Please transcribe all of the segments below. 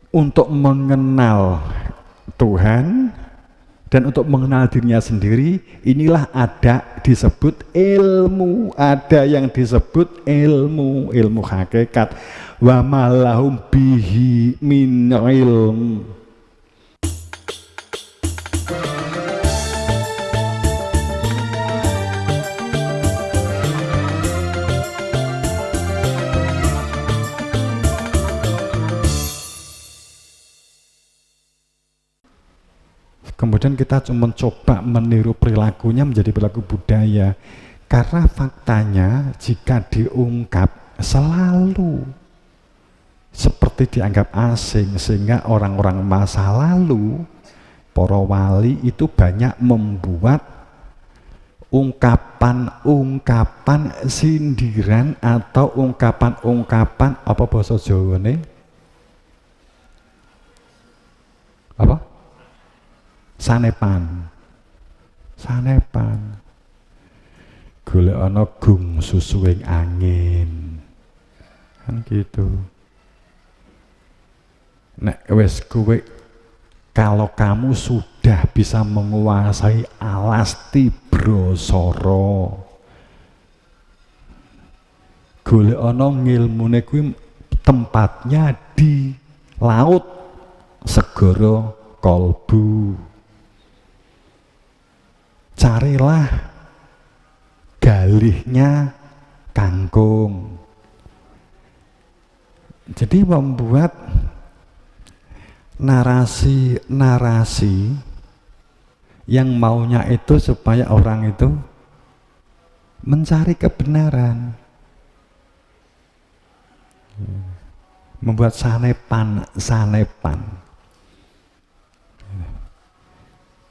untuk mengenal Tuhan dan untuk mengenal dirinya sendiri. Inilah ada disebut ilmu, ada yang disebut ilmu hakikat. Wa malahum bihi min ilm. Kemudian kita cuma coba meniru perilakunya menjadi perilaku budaya. Karena faktanya jika diungkap selalu seperti dianggap asing, sehingga orang-orang masa lalu, para wali itu banyak membuat ungkapan-ungkapan sindiran atau ungkapan-ungkapan apa bahasa Jawa nih? Apa? Sanepan golek ana gung susuing angin kan gitu. Nek wis kowe, kalau kamu sudah bisa menguasai alasti brasara, golek ana ngilmune kuwi tempatnya di laut segara kolbu. Carilah galihnya kangkung. Jadi membuat narasi-narasi yang maunya itu supaya orang itu mencari kebenaran. Membuat sanepan.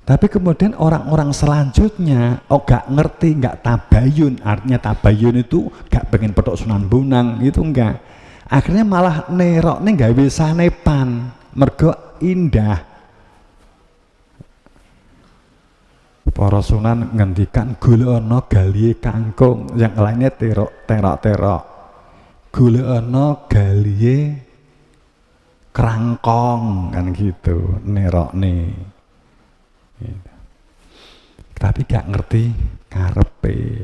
Tapi kemudian orang-orang selanjutnya gak ngerti, gak tabayun. Artinya tabayun itu gak pengen petok Sunan Bonang, itu enggak. Akhirnya malah nerokne gawe sanepan, mergo indah. Para Sunan ngendikan golekana galihe kangkung, yang lainnya terok. Golekana galihe kerangkong, kan gitu, nerokne. Tapi gak ngerti karepe.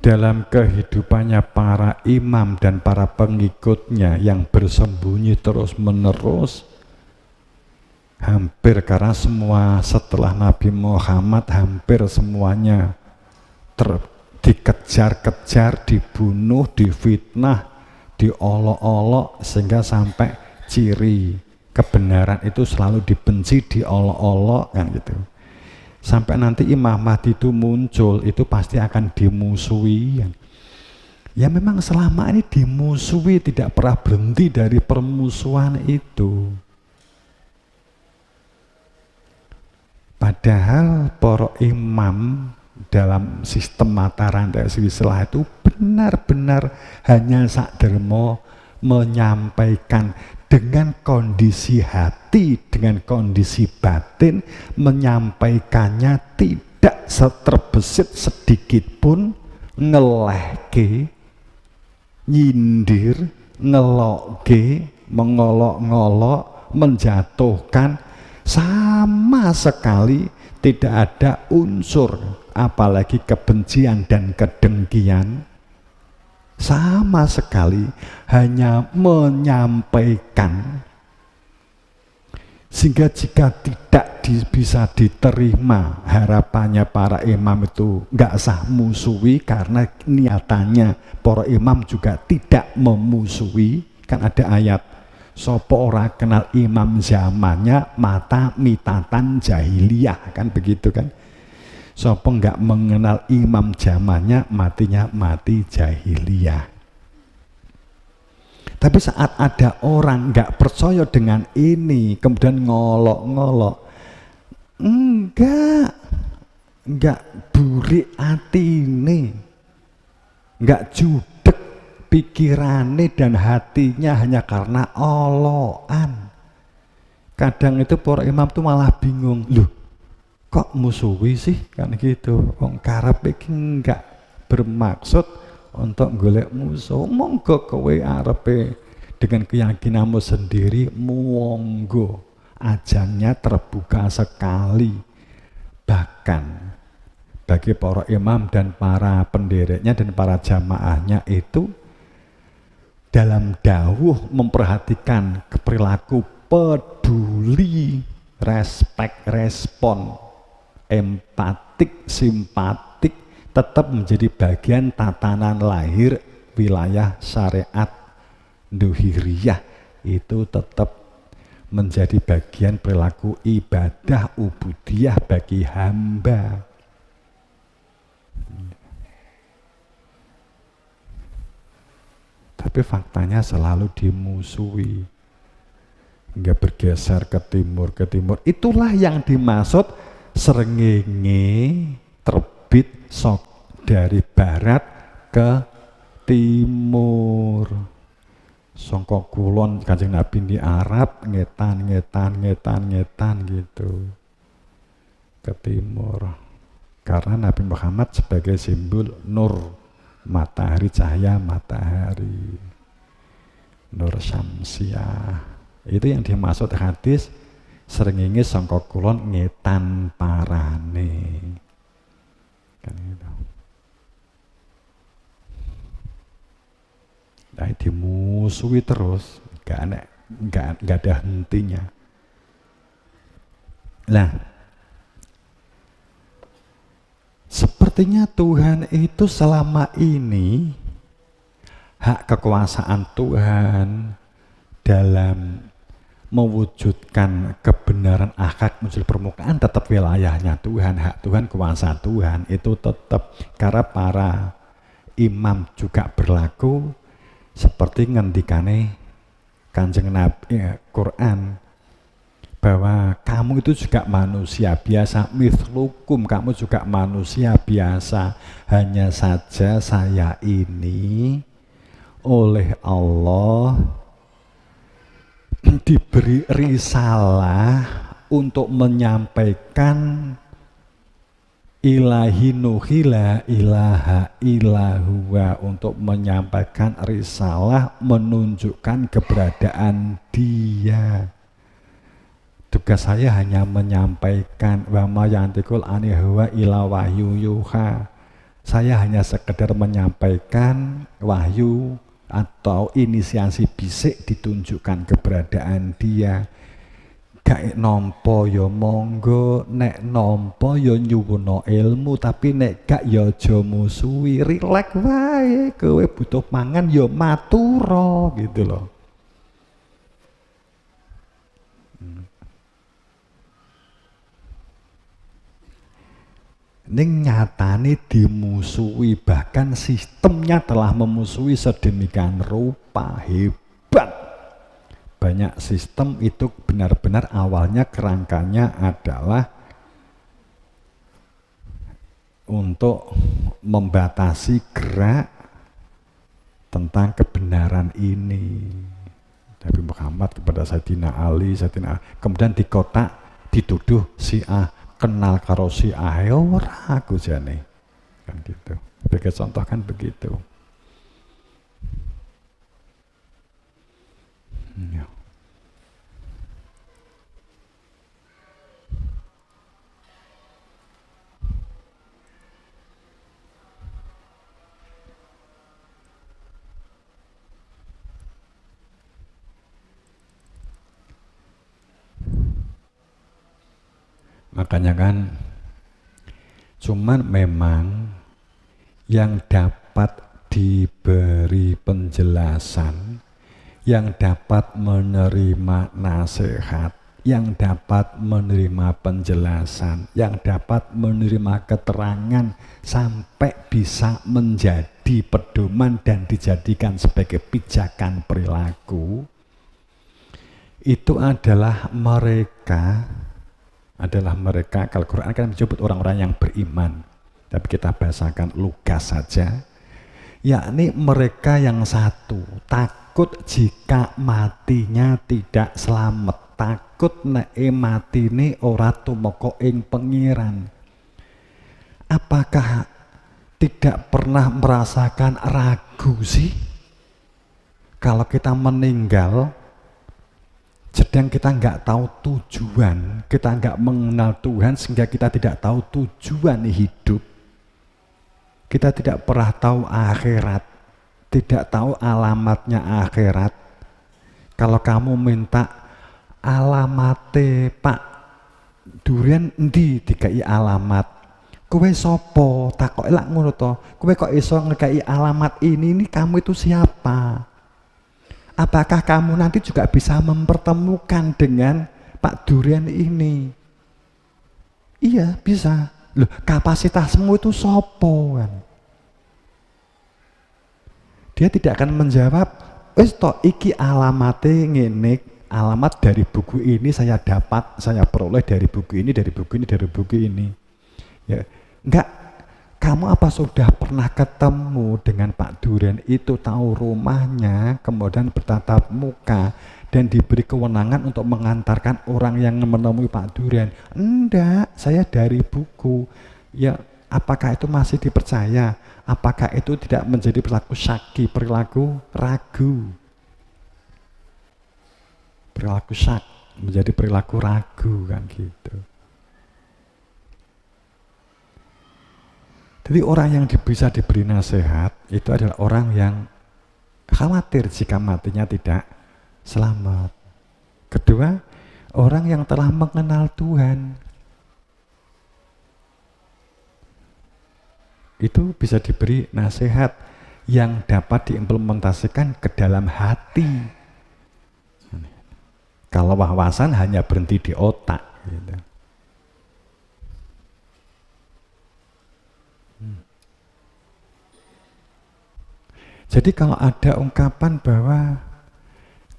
Dalam kehidupannya para imam dan para pengikutnya yang bersembunyi terus menerus, hampir karena semua setelah Nabi Muhammad hampir semuanya dikejar-kejar, dibunuh, difitnah, diolok-olok, sehingga sampai ciri kebenaran itu selalu dibenci, diolok-olok, kan gitu. Sampai nanti Imam Mahdi itu muncul, itu pasti akan dimusuhi. Ya memang selama ini dimusuhi, tidak pernah berhenti dari permusuhan itu. Padahal para imam dalam sistem mata rantai silsilah itu benar-benar hanya sakdermo menyampaikan dengan kondisi hati, dengan kondisi batin, menyampaikannya tidak terbesit sedikit pun ngelehke, nyindir, ngelokke, mengolok-ngolok, menjatuhkan, sama sekali tidak ada unsur apalagi kebencian dan kedengkian. Sama sekali hanya menyampaikan. Sehingga jika tidak bisa diterima harapannya para imam itu nggak sah musuhi, karena niatannya para imam juga tidak memusuhi. Kan ada ayat, sopo ora kenal imam zamannya mata mitatan jahiliyah, kan begitu kan. Sopo nggak mengenal imam zamannya matinya mati jahiliyah. Tapi saat ada orang nggak percaya dengan ini, kemudian ngolok-ngolok, enggak burik atine, enggak judek pikirane dan hatinya hanya karena olokan. Kadang itu para imam tuh malah bingung, loh kok musuhi sih, kan gitu. Wong karep iki enggak bermaksud untuk golek musuh. Monggo kowe arepe dengan keyakinanmu sendiri, monggo, ajangnya terbuka sekali. Bahkan bagi para imam dan para pendereknya dan para jamaahnya itu dalam dawuh memperhatikan perilaku peduli, respek, respon, empatik, simpatik tetap menjadi bagian tatanan lahir wilayah syariat duhiriyah. Itu tetap menjadi bagian perilaku ibadah ubudiyah bagi hamba. Tapi faktanya selalu dimusuhi, nggak bergeser ke timur. Itulah yang dimaksud srengenge terbit sok dari barat ke timur. Songko kulon Kanjeng Nabi di Arab ngetan gitu ke timur. Karena Nabi Muhammad sebagai simbol nur, matahari, cahaya matahari, nur syamsiah. Itu yang dimaksud hadis srengenge songko kulon ngetan parane. Kan gitu. Nah, dimusuhi terus, nggak ada hentinya. Nah, sepertinya Tuhan itu selama ini hak kekuasaan Tuhan dalam mewujudkan kebenaran akhlak muncul permukaan tetap wilayahnya Tuhan, hak Tuhan, kuasa Tuhan itu tetap. Karena para imam juga berlaku seperti ngendikane Kanjeng Nabi Quran bahwa kamu itu juga manusia biasa, mithlukum, kamu juga manusia biasa, hanya saja saya ini oleh Allah diberi risalah untuk menyampaikan ilahi nuhila ilaha ilahuwa, untuk menyampaikan risalah, menunjukkan keberadaan Dia. Tugas saya hanya menyampaikan wa ma yantiqul anil hawa ila wahyu yuha. Saya hanya sekedar menyampaikan wahyu atau inisiasi bisik, ditunjukkan keberadaan Dia. Gak nompo yo monggo, nek nompo yo nyuwuna ilmu, tapi nek gak yo aja musuhi, rilek wae, kowe butuh mangan yo maturo gitu loh. Ning nyatane dimusuhi, bahkan sistemnya telah memusuhi sedemikian rupa, hebat. Banyak sistem itu benar-benar awalnya kerangkanya adalah untuk membatasi gerak tentang kebenaran ini. Nabi Muhammad kepada Sayyidina Ali, kemudian di kota dituduh si A, kenal karo si A, ora aku jane. Kan gitu. Sebagai contoh kan begitu. Ya. Makanya kan cuman memang yang dapat diberi penjelasan, yang dapat menerima nasihat, yang dapat menerima penjelasan, yang dapat menerima keterangan sampai bisa menjadi pedoman dan dijadikan sebagai pijakan perilaku, itu adalah mereka, kalau Quran kan menyebut orang-orang yang beriman, tapi kita bahasakan lugas saja, yakni mereka yang satu, takut jika matinya tidak selamat, takut nek matine ora tumeka ing pengiran. Apakah tidak pernah merasakan ragu sih? Kalau kita meninggal, sedang kita nggak tahu tujuan, kita nggak mengenal Tuhan sehingga kita tidak tahu tujuan hidup. Kita tidak pernah tahu akhirat, tidak tahu alamatnya akhirat. Kalau kamu minta alamate Pak Durian endi dikai alamat, kowe sopo takok elak ngono to, kowe kok iso ngekai alamat ini kamu itu siapa? Apakah kamu nanti juga bisa mempertemukan dengan Pak Durian ini? Iya bisa. Loh, kapasitasmu itu sopo kan? Dia tidak akan menjawab, wis tok iki alamate ngene, alamat dari buku ini saya dapat, saya peroleh dari buku ini, dari buku ini, dari buku ini. Ya, enggak. Kamu apa sudah pernah ketemu dengan Pak Durian itu, tahu rumahnya, kemudian bertatap muka dan diberi kewenangan untuk mengantarkan orang yang menemui Pak Durian? Enggak, saya dari buku. Ya, apakah itu masih dipercaya? Apakah itu tidak menjadi perilaku syaki, perilaku ragu? Perilaku syak menjadi perilaku ragu kan gitu. Jadi orang yang bisa diberi nasihat itu adalah orang yang khawatir jika matinya tidak selamat. Kedua, orang yang telah mengenal Tuhan. Itu bisa diberi nasihat yang dapat diimplementasikan ke dalam hati. Kalau wawasan hanya berhenti di otak gitu. Jadi kalau ada ungkapan bahwa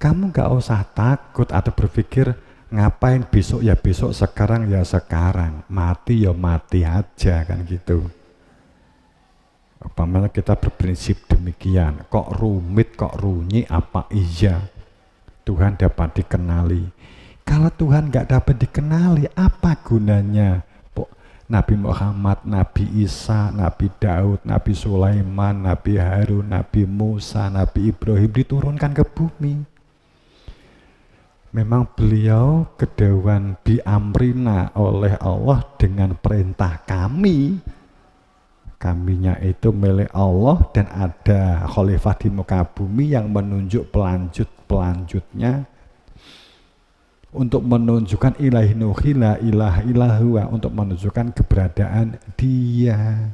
kamu gak usah takut atau berpikir ngapain besok ya besok, sekarang ya sekarang, mati ya mati aja kan gitu. Apabila kita berprinsip demikian, kok rumit, kok runyi, apa iya Tuhan dapat dikenali? Kalau Tuhan gak dapat dikenali, apa gunanya Nabi Muhammad, Nabi Isa, Nabi Daud, Nabi Sulaiman, Nabi Harun, Nabi Musa, Nabi Ibrahim diturunkan ke bumi? Memang beliau kedauan biamrina oleh Allah dengan perintah kami. Kaminya itu milik Allah dan ada khalifah di muka bumi yang menunjuk pelanjutnya untuk menunjukkan ilahi nuhi la ilaha illahua, untuk menunjukkan keberadaan dia.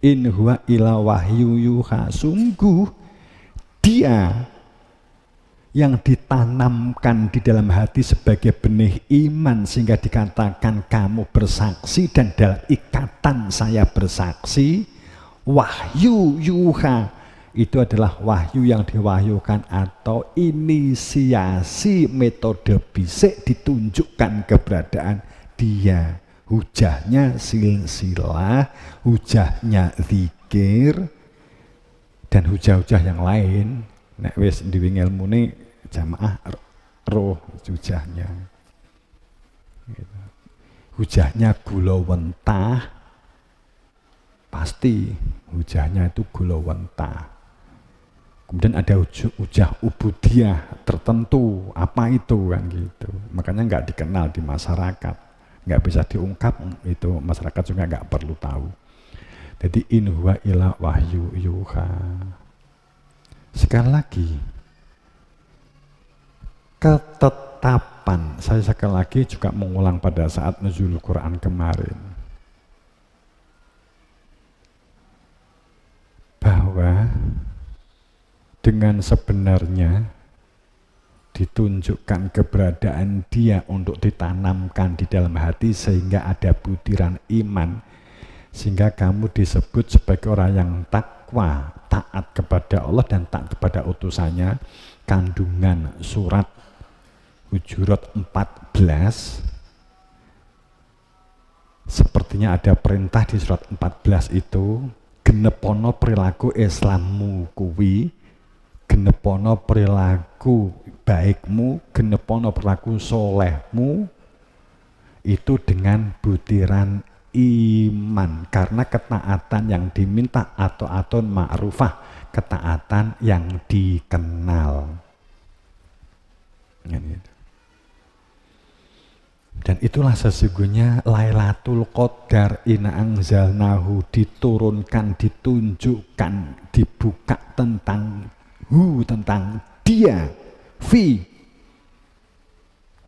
In huwa ila wahyu yuha, sungguh dia yang ditanamkan di dalam hati sebagai benih iman sehingga dikatakan kamu bersaksi dan dalam ikatan saya bersaksi. Wahyu yuha itu adalah wahyu yang diwahyukan atau inisiasi metode bisik ditunjukkan keberadaan dia. Hujahnya silsilah, hujahnya zikir, dan hujah-hujah yang lain. Nek wis ndiwi ilmune jamaah roh hujahnya. Hujahnya gula wentah, pasti hujahnya itu gula wentah. Kemudian ada hujah ubudiyah tertentu, apa itu kan gitu. Makanya nggak dikenal di masyarakat, nggak bisa diungkap, itu masyarakat juga nggak perlu tahu. Jadi in huwa ila wahyu yuha. Sekali lagi, ketetapan, saya sekali lagi juga mengulang pada saat nuzul Quran kemarin, bahwa dengan sebenarnya ditunjukkan keberadaan dia untuk ditanamkan di dalam hati sehingga ada butiran iman, sehingga kamu disebut sebagai orang yang takwa, taat kepada Allah dan taat kepada utusannya. Kandungan surat Hujurat 14 sepertinya ada perintah di surat 14 itu, genepono perilaku Islammu kuwi, genepono perilaku baikmu, genepono perilaku solehmu itu dengan butiran iman, karena ketaatan yang diminta atau atun ma'rufah, ketaatan yang dikenal. Dan itulah sesungguhnya Lailatul Qadar, inna anzalnahu, diturunkan, ditunjukkan, dibuka tentang tentang dia,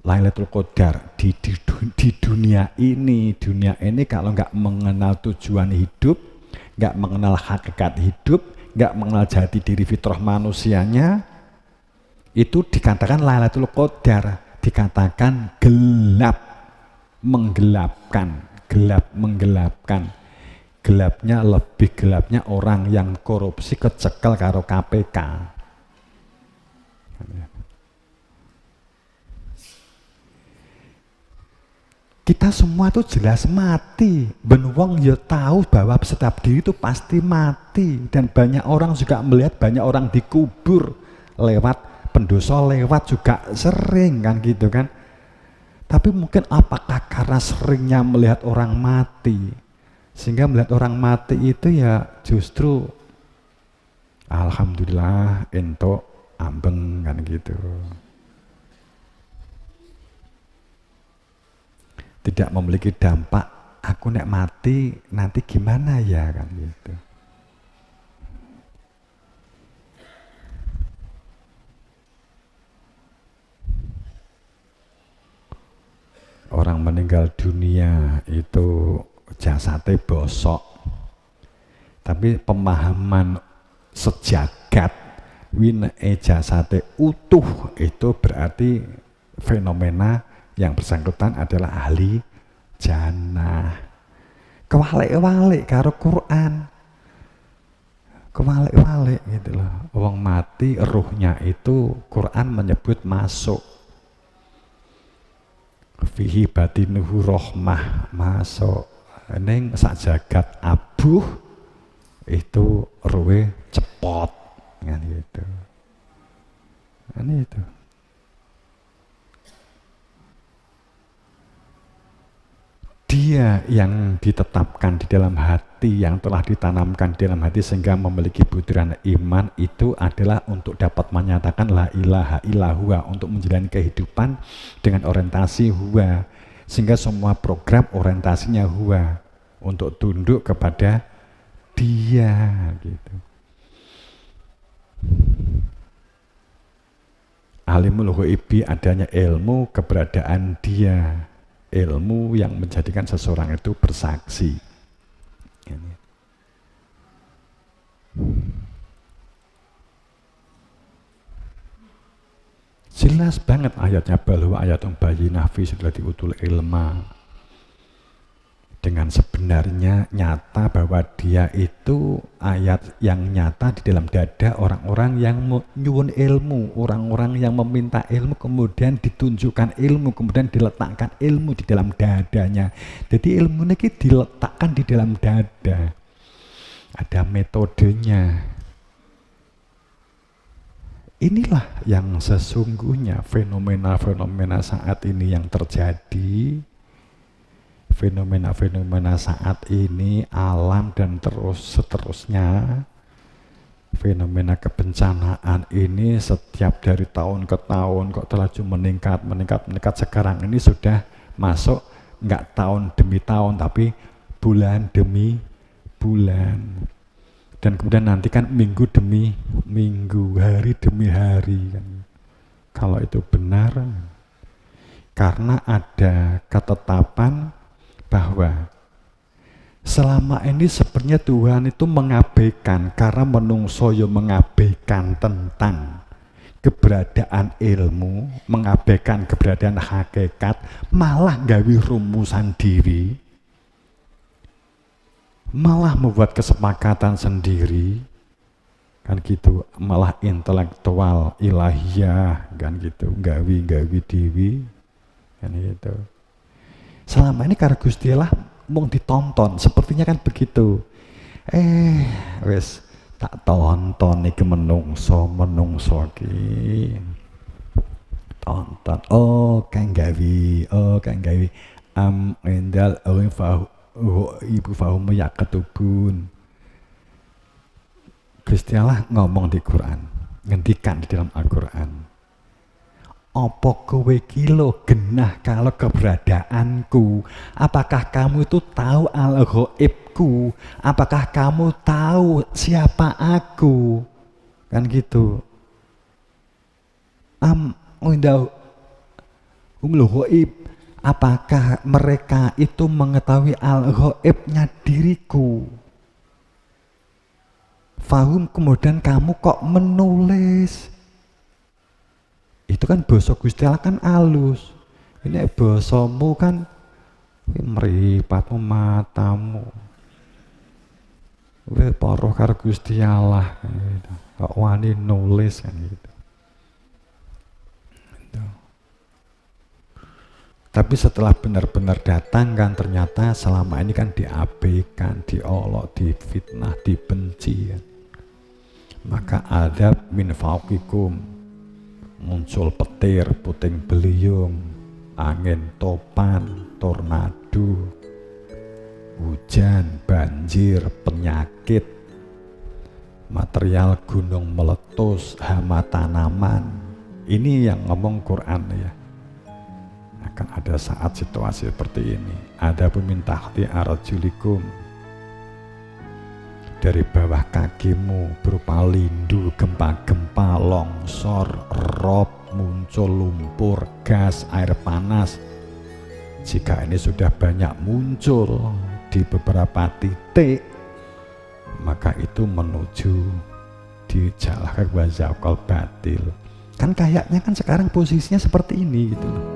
Lailatul Qadar di dunia ini. Dunia ini kalau nggak mengenal tujuan hidup, nggak mengenal hakikat hidup, nggak mengenal jati diri fitrah manusianya, itu dikatakan Lailatul Qadar, dikatakan gelap, menggelapkan, gelap menggelapkan. Gelapnya lebih gelapnya orang yang korupsi kecekel karo KPK. Kita semua tuh jelas mati. Ben wong ya tahu bahwa setiap diri itu pasti mati, dan banyak orang juga melihat banyak orang dikubur lewat pendosa, lewat juga sering kan gitu kan. Tapi mungkin apakah karena seringnya melihat orang mati, sehingga melihat orang mati itu ya justru alhamdulillah ento ambeng kan gitu. Tidak memiliki dampak, aku nek mati nanti gimana ya kan gitu. Orang meninggal dunia itu jasadnya bosok, tapi pemahaman sejagat wine jasate utuh, itu berarti fenomena yang bersangkutan adalah ahli jannah. Kewalik-walik karo Quran, kewalik-walik gitu loh. Wong mati ruhnya itu Quran menyebut masuk, fihi batinuhu rohmah, masuk ning sak jagat abuh itu ruwe cepot kan gitu. Kan itu. Dia yang ditetapkan di dalam hati, yang telah ditanamkan di dalam hati sehingga memiliki butiran iman, itu adalah untuk dapat menyatakan la ilaha illa huwa, untuk menjalani kehidupan dengan orientasi huwa, sehingga semua program orientasinya huwa, untuk tunduk kepada dia gitu. Alimul ghaibi, adanya ilmu keberadaan dia, ilmu yang menjadikan seseorang itu bersaksi. Jelas banget ayatnya, bahwa ayatun bayyinah fi sudurati utul ilma, dengan sebenarnya nyata bahwa dia itu ayat yang nyata di dalam dada orang-orang yang nyuwun ilmu, orang-orang yang meminta ilmu, kemudian ditunjukkan ilmu, kemudian diletakkan ilmu di dalam dadanya. Jadi ilmu ini diletakkan di dalam dada, ada metodenya. Inilah yang sesungguhnya fenomena-fenomena saat ini yang terjadi. Fenomena-fenomena saat ini, alam dan terus seterusnya, fenomena kebencanaan ini setiap dari tahun ke tahun kok terlaju meningkat. Sekarang ini sudah masuk nggak tahun demi tahun, tapi bulan demi bulan, dan kemudian nanti kan minggu demi minggu, hari demi hari kan. Kalau itu benar, karena ada ketetapan bahwa selama ini sebenarnya Tuhan itu mengabaikan, karena menungso yo mengabaikan tentang keberadaan ilmu, mengabaikan keberadaan hakikat, malah gawe rumusan diri, malah membuat kesepakatan sendiri kan gitu, malah intelektual ilahiyah kan gitu, gawi dewi kan gitu. Selama ini karena Gusti Allah mung ditonton, sepertinya kan begitu. Wes tak tonton iki menungso ki. Tonton. Oh, kang gawi. Am endal fahu ibu fahum yakatubun. Gusti Allah ngomong di Quran, ngendikan di dalam Al-Quran, apa kowe kilo genah kalau keberadaanku? Apakah kamu itu tahu al-ghaibku? Apakah kamu tahu siapa aku? Kan gitu. Ghaib. Apakah mereka itu mengetahui al-ghaibnya diriku? Fahum, kemudian kamu kok menulis? Itu kan basa Gusti Allah kan alus. Ini basamu kan mripatmu matamu. Wis paroh karo Gusti Allah gitu. Kok wani nulis kan gitu. Tapi setelah benar-benar datang kan ternyata selama ini kan diabaikan, diolok, difitnah, dibenci kan. Maka adab min fauqikum, muncul petir, puting beliung, angin topan, tornado, hujan, banjir, penyakit, material gunung meletus, hama tanaman. Ini yang ngomong Quran ya. Akan ada saat situasi seperti ini. Ada pemintahti arjulikum, dari bawah kakimu berupa lindu, gempa-gempa, longsor, rob, muncul lumpur, gas, air panas. Jika ini sudah banyak muncul di beberapa titik, maka itu menuju di jalan wazaqal batil. Kan kayaknya kan sekarang posisinya seperti ini gitu loh.